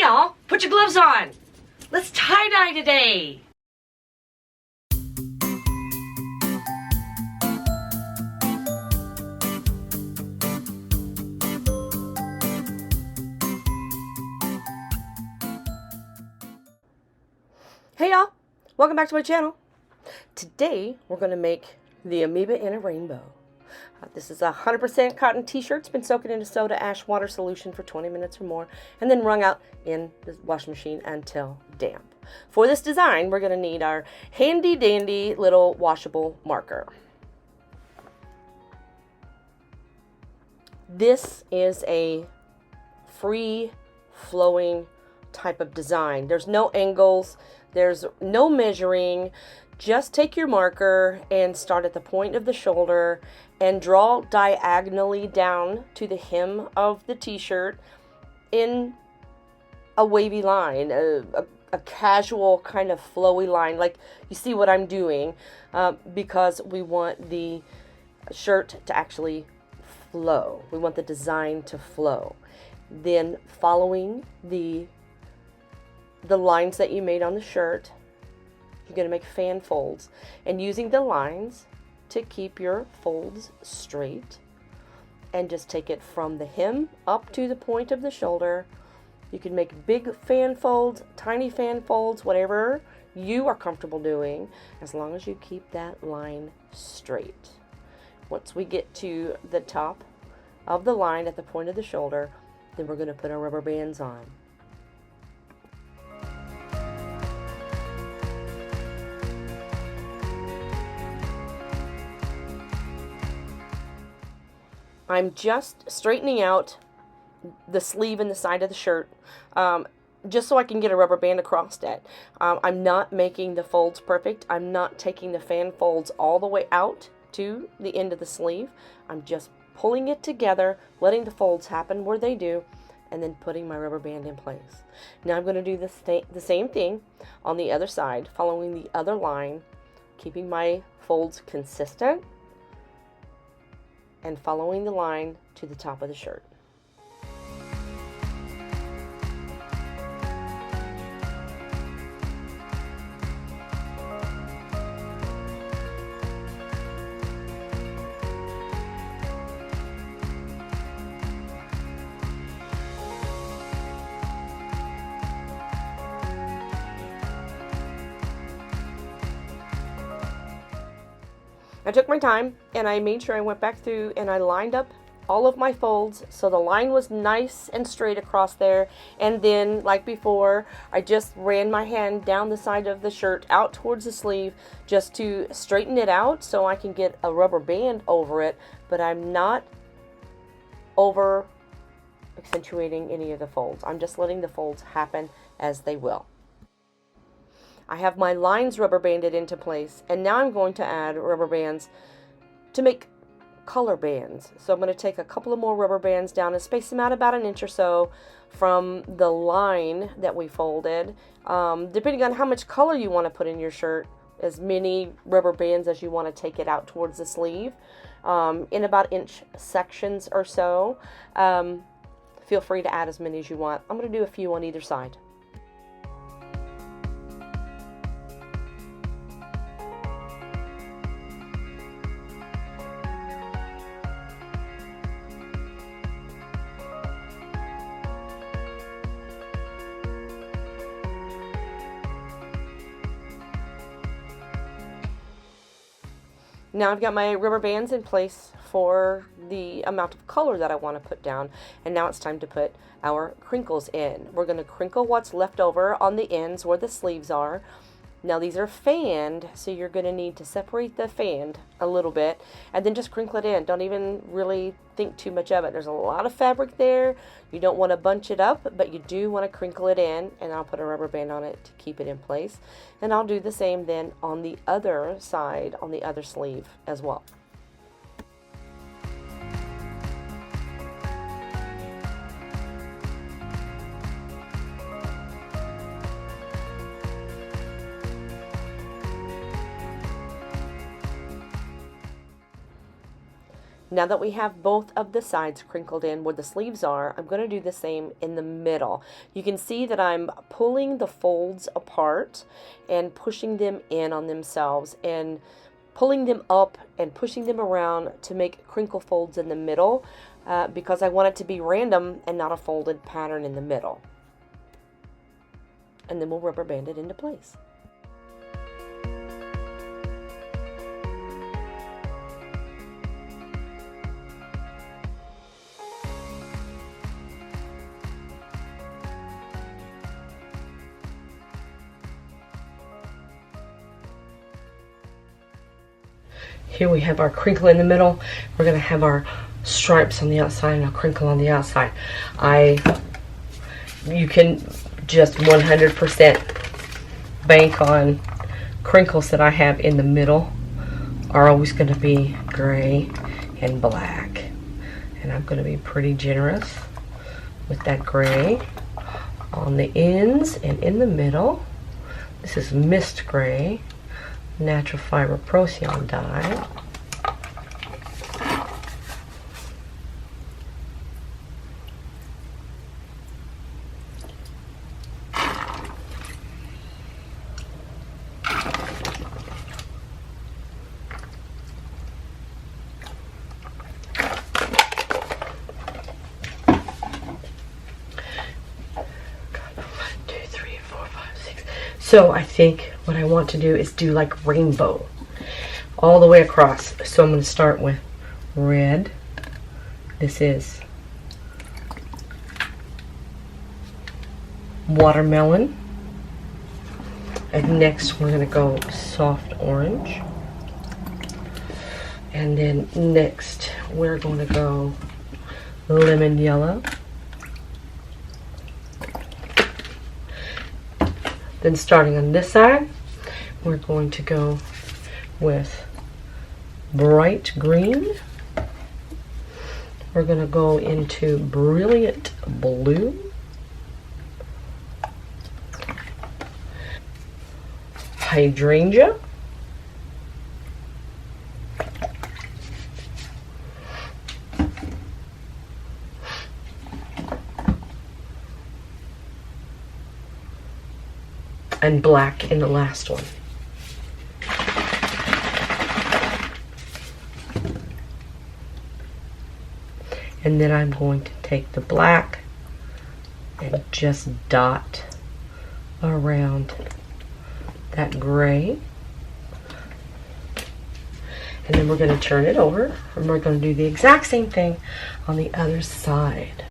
y'all, put your gloves on. Let's tie-dye today. Hey y'all, welcome back to my channel. Today we're going to make the Amoeba in a rainbow. This is a 100% cotton t-shirt. It's been soaking in a soda ash water solution for 20 minutes or more and then wrung out in the washing machine until damp. For this design, we're going to need our handy dandy little washable marker. This is a free flowing type of design. There's no angles, there's no measuring. Just take your marker and start at the point of the shoulder and draw diagonally down to the hem of the t-shirt in a wavy line, a casual kind of flowy line, like you see what I'm doing, because we want the shirt to actually flow. We want the design to flow. Then following the lines that you made on the shirt, you're going to make fan folds and using the lines to keep your folds straight, and just take it from the hem up to the point of the shoulder. You can make big fan folds, tiny fan folds, whatever you are comfortable doing, as long as you keep that line straight. Once we get to the top of the line at the point of the shoulder, then we're going to put our rubber bands on. I'm just straightening out the sleeve and the side of the shirt, just so I can get a rubber band across it. I'm not making the folds perfect. I'm not taking the fan folds all the way out to the end of the sleeve. I'm just pulling it together, letting the folds happen where they do, and then putting my rubber band in place. Now I'm going to do the same thing on the other side, following the other line, keeping my folds consistent, and following the line to the top of the shirt. I took my time and I made sure I went back through and I lined up all of my folds so the line was nice and straight across there. And then, like before, I just ran my hand down the side of the shirt out towards the sleeve just to straighten it out so I can get a rubber band over it, but I'm not over accentuating any of the folds. I'm just letting the folds happen as they will. I have my lines rubber banded into place, and now I'm going to add rubber bands to make color bands. So I'm going to take a couple of more rubber bands down and space them out about 1 inch or so from the line that we folded. Depending on how much color you want to put in your shirt, as many rubber bands as you want to take it out towards the sleeve, in about inch sections or so. Feel free to add as many as you want. I'm going to do a few on either side. Now I've got my rubber bands in place for the amount of color that I want to put down, and now it's time to put our crinkles in. We're going to crinkle what's left over on the ends where the sleeves are. Now these are fanned, so you're going to need to separate the fanned a little bit and then just crinkle it in. Don't even really think too much of it. There's a lot of fabric there. You don't want to bunch it up, but you do want to crinkle it in, and I'll put a rubber band on it to keep it in place. And I'll do the same then on the other side, on the other sleeve as well. Now that we have both of the sides crinkled in where the sleeves are, I'm going to do the same in the middle. You can see that I'm pulling the folds apart and pushing them in on themselves and pulling them up and pushing them around to make crinkle folds in the middle because I want it to be random and not a folded pattern in the middle. And then we'll rubber band it into place. Here we have our crinkle in the middle. We're going to have our stripes on the outside and a crinkle on the outside. You can just 100% bank on crinkles that I have in the middle are always going to be gray and black. And I'm going to be pretty generous with that gray on the ends and in the middle. This is mist gray. Natural fiber procion dye. So I think what I want to do is do like rainbow all the way across. So I'm going to start with red. This is watermelon. And next we're going to go soft orange. And then next we're going to go lemon yellow. Then starting on this side, we're going to go with bright green. We're going to go into brilliant blue. Hydrangea. And black in the last one. And then I'm going to take the black and just dot around that gray. And then we're going to turn it over and we're going to do the exact same thing on the other side.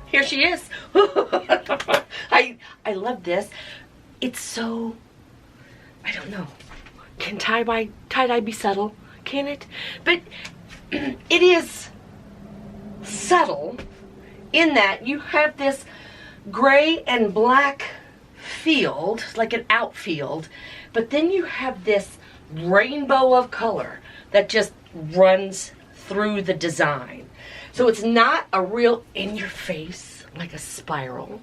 Here she is. I love this. It's so, I don't know. Can tie-dye be subtle? Can it? But it is subtle in that you have this gray and black field, like an outfield, but then you have this rainbow of color that just runs through the design. So it's not a real in-your-face, like a spiral,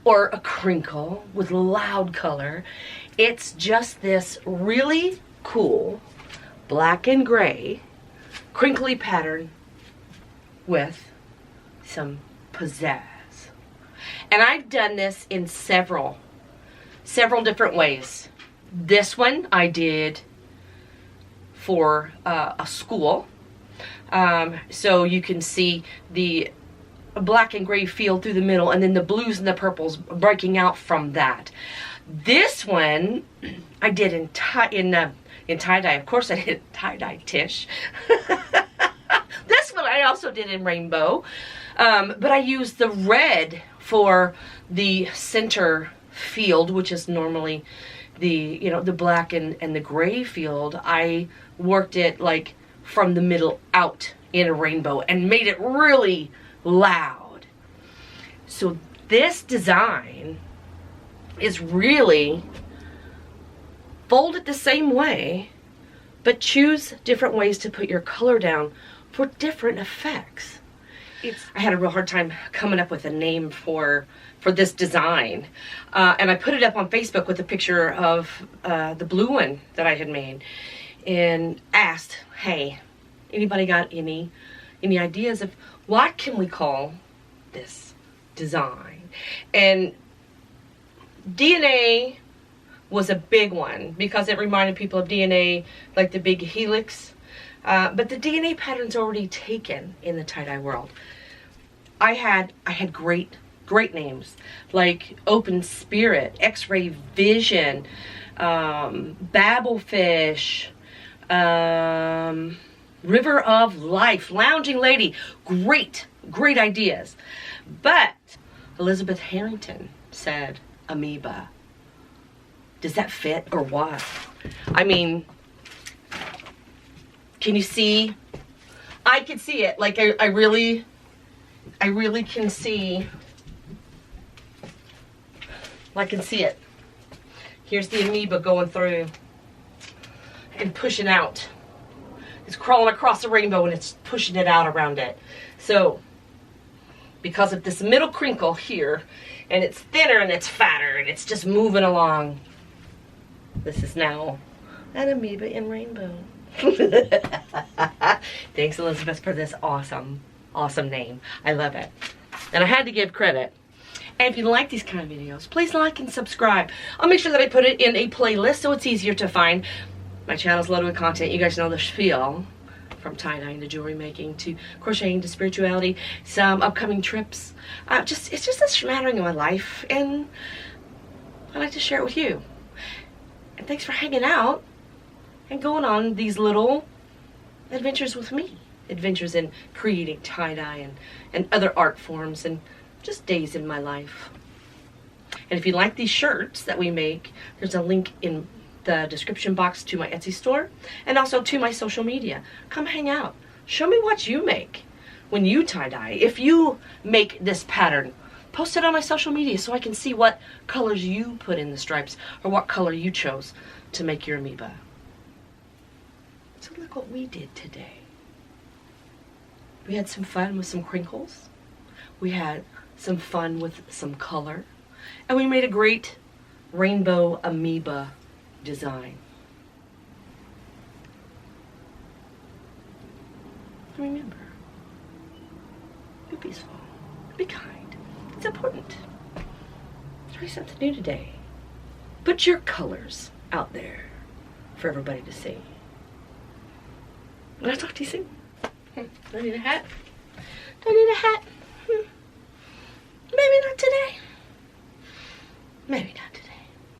or a crinkle with loud color. It's just this really cool black and gray crinkly pattern with some pizzazz. And I've done this in several different ways. This one I did for a school. So you can see the black and gray field through the middle, and then the blues and the purples breaking out from that. This one I did in tie-dye. Of course I did tie-dye Tish. This one I also did in rainbow. But I used the red for the center field, which is normally the black and the gray field. I worked it like from the middle out in a rainbow and made it really loud. So this design is really fold it the same way, but choose different ways to put your color down for different effects. I had a real hard time coming up with a name for this design, and I put it up on Facebook with a picture of the blue one that I had made, and asked, hey, anybody got any ideas of what can we call this design? And DNA was a big one because it reminded people of DNA, like the big helix. But the DNA pattern's already taken in the tie-dye world. I had great names like Open Spirit, X-Ray Vision, Babblefish, River of Life, Lounging Lady. Great ideas. But Elizabeth Harrington said Amoeba. Does that fit or what? I mean, can you see? I can see it. Like I really can see. I can see it. Here's the amoeba going through and pushing out. It's crawling across the rainbow and it's pushing it out around it. So, because of this middle crinkle here, and it's thinner and it's fatter and it's just moving along, this is now an amoeba in rainbow. Thanks, Elizabeth, for this awesome name. I love it. And I had to give credit. And if you like these kind of videos, please like and subscribe. I'll make sure that I put it in a playlist so it's easier to find. My channel's loaded with content. You guys know the spiel. From tie-dyeing to jewelry making to crocheting to spirituality, some upcoming trips. It's just a smattering of my life, and I like to share it with you. And thanks for hanging out and going on these little adventures with me. Adventures in creating tie-dye and other art forms and just days in my life. And if you like these shirts that we make, there's a link in the description box to my Etsy store and also to my social media. Come hang out. Show me what you make when you tie-dye. If you make this pattern, post it on my social media so I can see what colors you put in the stripes or what color you chose to make your amoeba. So look what we did today. We had some fun with some crinkles. We had some fun with some color. And we made a great rainbow amoeba design. Remember, be peaceful, be kind. It's important. Try something new today. Put your colors out there for everybody to see. And I'll talk to you soon. Do I need a hat? Do I need a hat?